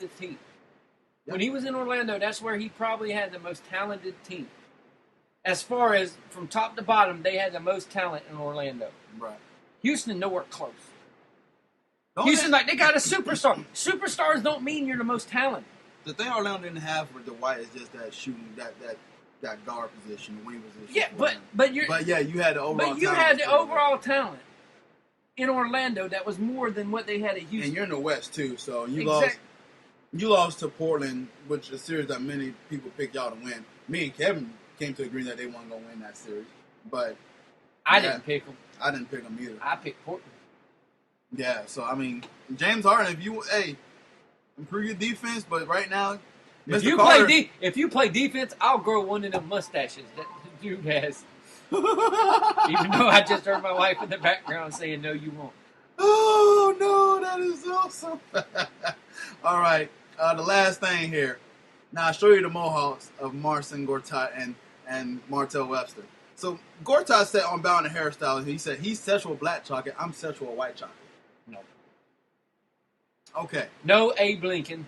team. When he was in Orlando, that's where he probably had the most talented team. As far as from top to bottom, they had the most talent in Orlando. Right. Houston, nowhere close. Houston, like, they got a superstar. Superstars don't mean you're the most talented. The thing Orlando didn't have with Dwight is just that shooting, that guard position, the wing position. Yeah, but you had the overall. But you had the overall talent in Orlando that was more than what they had at Houston. And you're in the West too, so you lost to Portland, which is a series that many people picked y'all to win. Me and Kevin came to agree that they weren't going to win that series, but I didn't pick them. I didn't pick them either. I picked Portland. Yeah, so I mean, James Harden, if you improve your defense, but right now, if you play defense, I'll grow one of them mustaches that the dude has. Even though I just heard my wife in the background saying, "No, you won't." Oh no, that is awesome! All right, the last thing here. Now I'll show you the mohawks of Marcin, Gortat, and Martell Webster. So Gortat said on Bound the Hairstyle, he said he's sexual black chocolate, I'm sexual white chocolate. No. Okay. No, Abe Lincoln.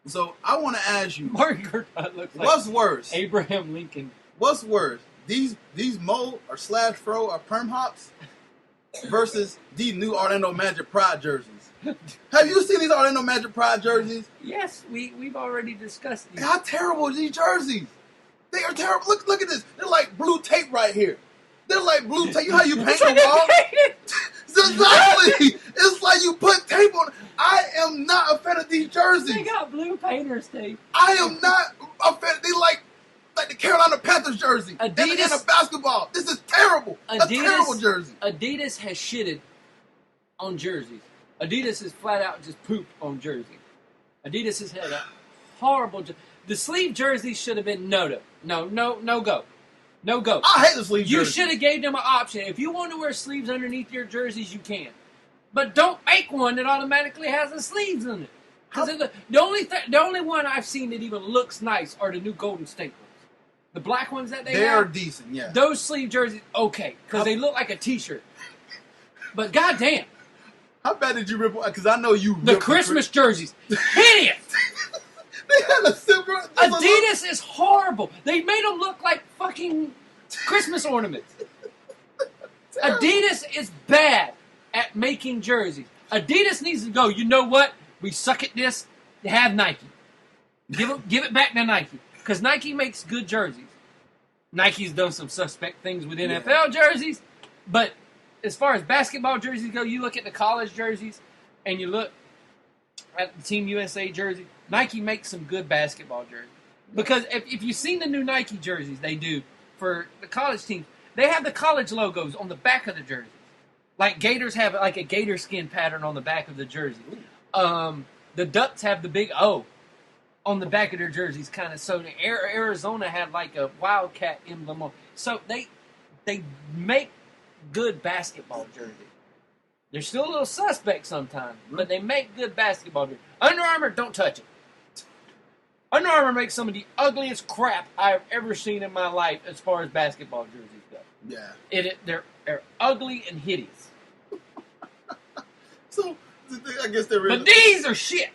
So I want to ask you, Martin Gortat looks like what's worse? Abraham Lincoln. What's worse? These mo or slash fro or perm hops versus these new Orlando Magic Pride jerseys. Have you seen these Orlando Magic Pride jerseys? Yes, we've already discussed these. How terrible are these jerseys? They are terrible. Look at this. They're like blue tape right here. They're like blue tape. You know how you paint the wall? Exactly. It's like you put tape on. I am not a fan of these jerseys. They got blue painter's tape. I am not a fan. They like the Carolina Panthers jersey. Adidas and a basketball. This is terrible. A terrible jersey. Adidas has shitted on jerseys. Adidas has flat out just pooped on jerseys. Adidas has had a horrible. The sleeve jerseys should have been no go. No go. I hate the sleeve jerseys. You should have gave them an option. If you want to wear sleeves underneath your jerseys, you can. But don't make one that automatically has the sleeves in it. Because the only one I've seen that even looks nice are the new Golden State ones. The black ones that they are have, decent, yeah. Those sleeve jerseys, okay, because they look like a T-shirt. But goddamn. How bad did you rip? Because I know you. The Christmas jerseys, hideous. They had a silver. Adidas is horrible. They made them look like fucking Christmas ornaments. Adidas is bad at making jerseys. Adidas needs to go. You know what? We suck at this. Have Nike. Give it back to Nike because Nike makes good jerseys. Nike's done some suspect things with NFL jerseys, but as far as basketball jerseys go, you look at the college jerseys and you look at the Team USA jersey. Nike makes some good basketball jerseys. Because if you've seen the new Nike jerseys they do for the college teams, they have the college logos on the back of the jerseys. Like Gators have like a gator skin pattern on the back of the jersey. The Ducks have the big O on the back of their jerseys, kind of. So the Arizona had like a Wildcat emblem on. So they make good basketball jerseys. They're still a little suspect sometimes, but they make good basketball jerseys. Under Armour, don't touch it. Under Armour makes some of the ugliest crap I've ever seen in my life as far as basketball jerseys go. Yeah. They're ugly and hideous. So, I guess they're really... But these are shit.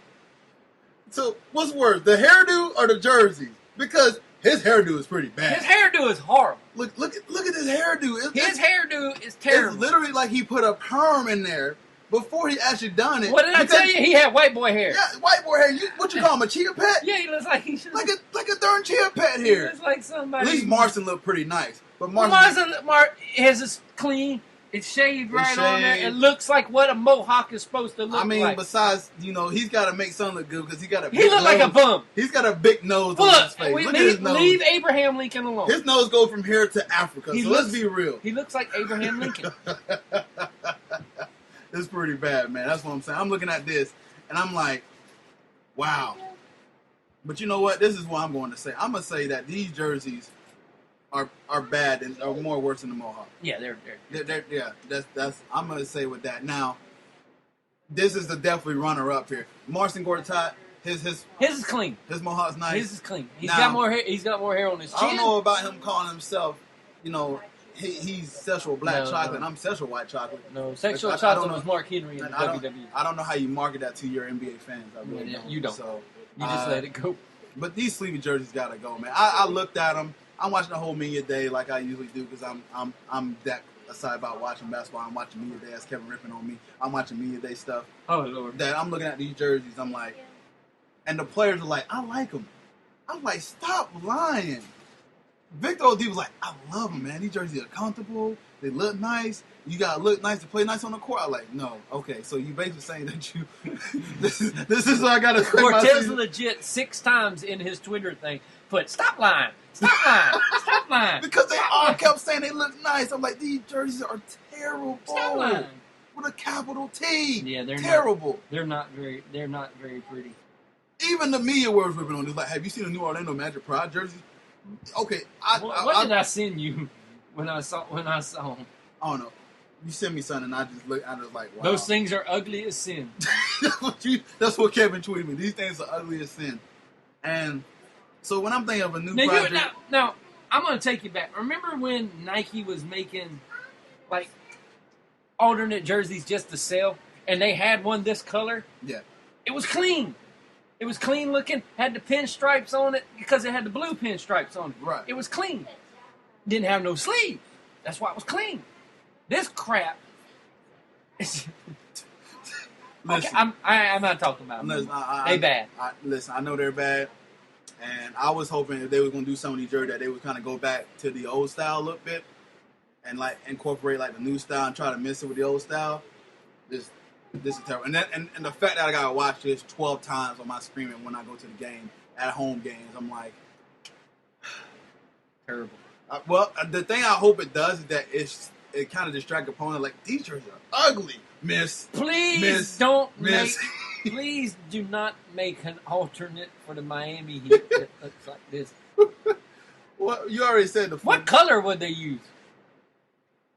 So, what's worse, the hairdo or the jerseys? Because his hairdo is pretty bad. His hairdo is horrible. Look at his hairdo. His hairdo is terrible. It's literally like he put a perm in there before he actually done it. What did I tell you? He had white boy hair. Yeah, white boy hair. What you call him, a chia pet? Yeah, he looks like he should. Like a darn chia pet here. He looks like somebody. At least Marcin looked pretty nice. But Marcin is clean. It's shaved right on there. It looks like what a mohawk is supposed to look like. I mean, besides, he's got to make something look good because he got a big nose. He look like a bum. He's got a big nose on his face. Look at his nose. Leave Abraham Lincoln alone. His nose goes from here to Africa, let's be real. He looks like Abraham Lincoln. It's pretty bad, man. That's what I'm saying. I'm looking at this, and I'm like, wow. But you know what? This is what I'm going to say. I'm going to say that these jerseys are bad and are more worse than the Mohawk. Yeah, they're that's I'm gonna say with that. Now, this is the definitely runner up here. Marcin Gortat, his is clean. His Mohawk's nice. His is clean. He's got more hair. He's got more hair on his chin. I don't know about him calling himself, he's sexual black chocolate, and I'm sexual white chocolate. No, sexual chocolate was Mark Henry in the WWE. I don't know how you market that to your NBA fans. I really don't. You don't. So you just let it go. But these sleepy jerseys gotta go, man. I looked at them. I'm watching the whole media day like I usually do because I'm that aside about watching basketball. I'm watching media day. That's Kevin ripping on me. I'm watching media day stuff. Oh Lord. That I'm looking at these jerseys. I'm like, and the players are like, I like them. I'm like, stop lying. Victor OD was like, I love them, man. These jerseys are comfortable. They look nice. You gotta look nice to play nice on the court. I'm like, no, okay. So you basically saying that you this is what I gotta say. Bortles legit 6 times in his Twitter thing. But stop lying. Stop lying. Stop lying. Because they all kept saying they look nice. I'm like, these jerseys are terrible. Stop lying. With a capital T. Yeah, they're terrible. They're not very pretty. Even the media was ripping on this. Like, have you seen the new Orlando Magic Pride jerseys? Okay, what did I send you when I saw them? I don't know. You sent me something, and I was like, wow. Those things are ugly as sin. That's what Kevin tweeted me. These things are ugly as sin. And so when I'm thinking of a new project... Now, I'm going to take you back. Remember when Nike was making, like, alternate jerseys just to sell, and they had one this color? Yeah. It was clean. It was clean looking, had the pinstripes on it because it had the blue pinstripes on it. Right. It was clean. Didn't have no sleeve. That's why it was clean. This crap. Listen, okay, I'm not talking about them. They bad. Listen, I know they're bad, and I was hoping if they were going to do some of these jerseys that they would kind of go back to the old style a little bit, and like incorporate like the new style and try to mix it with the old style. This is terrible. And the fact that I got to watch this 12 times on my screen when I go to the game, at home games, I'm like... Terrible. Well, the thing I hope it does is that it kind of distracts the opponent. Like, these jerseys are ugly, miss. Please please do not make an alternate for the Miami Heat that looks like this. Well, you already said What color would they use?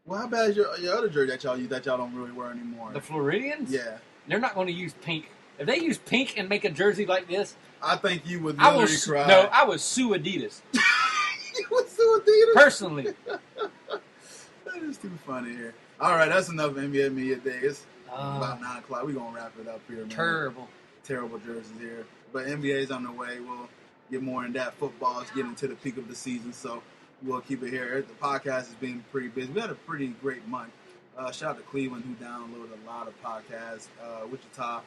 Well, how bad is your other jersey that y'all use that y'all don't really wear anymore? The Floridians? Yeah. They're not going to use pink. If they use pink and make a jersey like this, I think you would literally cry. No, I would sue Adidas. You would sue Adidas? Personally. That is too funny here. All right, that's enough NBA Media Day. It's about 9 o'clock. We're going to wrap it up here, man. Terrible Jerseys here. But NBA's on the way. We'll get more in that. Football is getting to the peak of the season, so we'll keep it here. The podcast has been pretty busy. We had a pretty great month. Shout out to Cleveland, who downloaded a lot of podcasts. Wichita.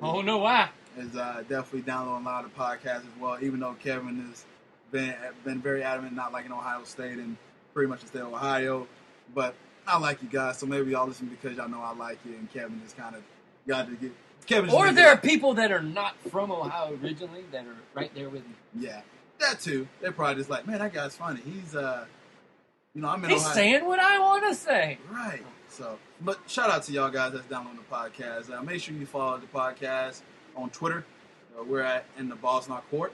Oh, no, why? Is definitely downloading a lot of podcasts as well, even though Kevin has been very adamant not liking Ohio State and pretty much the state of Ohio. But I like you guys, so maybe y'all listen because y'all know I like you, and Kevin just kind of got to get... Kevin. Or there are people that are not from Ohio originally that are right there with you. Yeah, that too. They're probably just like, man, that guy's funny. He's, I'm in Ohio. He's saying what I want to say. Right. So, but shout out to y'all guys that's downloading the podcast. Make sure you follow the podcast on Twitter. We're at In the Ball's Not Court.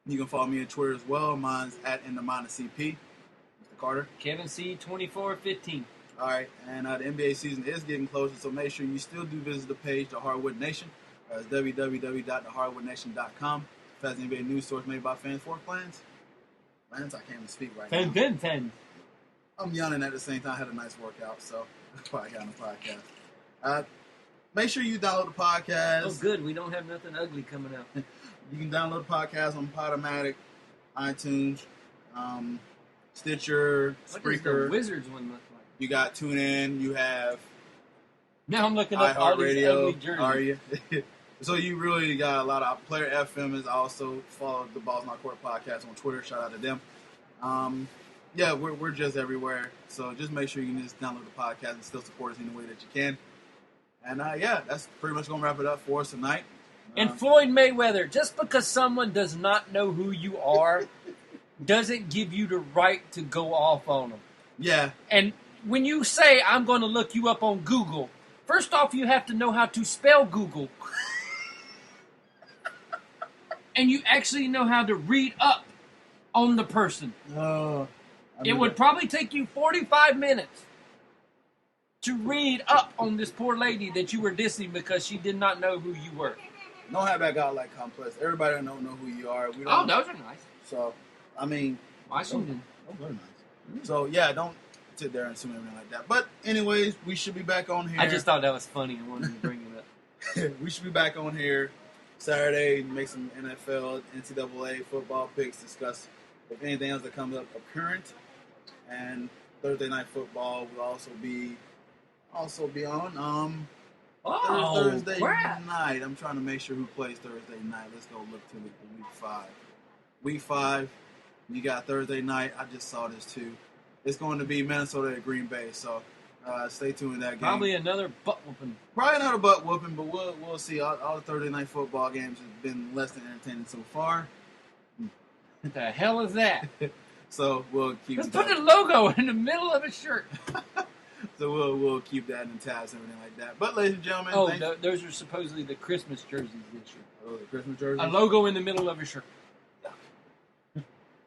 You can follow me on Twitter as well. Mine's at In the Minus CP. Mr. Carter. Kevin C 2415. All right, and the NBA season is getting closer, so make sure you still do visit the page, The Hardwood Nation. It's www.thehardwoodnation.com. Fast NBA news source made by fans for fans. Fans, I can't even speak right now. Fans. I'm yawning at the same time. I had a nice workout, so that's why I got on the podcast. Make sure you download the podcast. Oh, good. We don't have nothing ugly coming out. You can download the podcast on Podomatic, iTunes, Stitcher, Spreaker. What does the Wizards one look like? You got TuneIn. You have now I'm looking up all these ugly jerseys. Are you? So you really got a lot of... Player FM is also follow the Balls Not Court podcast on Twitter. Shout out to them. Yeah, we're just everywhere. So just make sure you can just download the podcast and still support us in the way that you can. And yeah, that's pretty much going to wrap it up for us tonight. And Floyd Mayweather, just because someone does not know who you are, doesn't give you the right to go off on them. Yeah. And when you say, I'm going to look you up on Google, first off, you have to know how to spell Google. And you actually know how to read up on the person. It would probably take you 45 minutes to read up on this poor lady that you were dissing because she did not know who you were. Don't have that guy like complex. Everybody don't know who you are. Those are nice. So, I mean... Washington. Those are nice. So yeah, don't sit there and assume everything like that. But anyways, we should be back on here. I just thought that was funny and wanted to bring it up. We should be back on here Saturday, make some NFL, NCAA football picks, discuss if anything else that comes up current, and Thursday night football will also be on Thursday night. I'm trying to make sure who plays Thursday night. Let's go look to the week 5. Week 5, you got Thursday night. I just saw this too. It's going to be Minnesota at Green Bay. So stay tuned in that game. Probably another butt whooping. Probably not a butt whooping, but we'll see. All the Thursday night football games have been less than entertaining so far. What the hell is that? So we'll keep. Let's put the logo in the middle of a shirt. So we'll keep that in tabs and everything like that. But ladies and gentlemen, those are supposedly the Christmas jerseys this year. Oh, the Christmas jerseys. A logo in the middle of a shirt.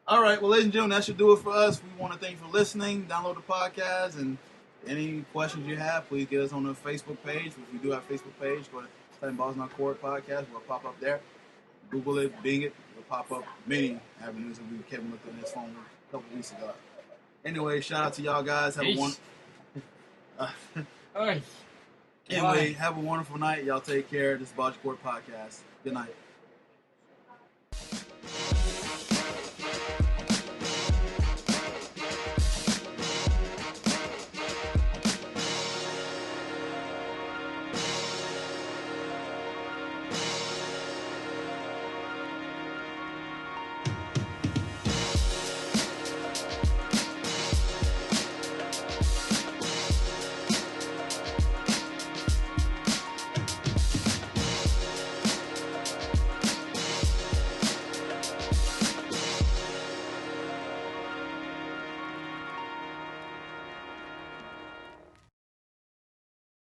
All right, well, ladies and gentlemen, that should do it for us. We want to thank you for listening. Download the podcast, and any questions you have, please get us on the Facebook page. If you do have a Facebook page, go to Playing Balls Not Court podcast. We'll pop up there. Google it, Bing it. It'll pop up many avenues that we Kevin looked on his phone a couple weeks ago. Anyway, shout out to y'all guys. Anyway, have a wonderful night. Y'all take care. This is Balls Not Court podcast. Good night.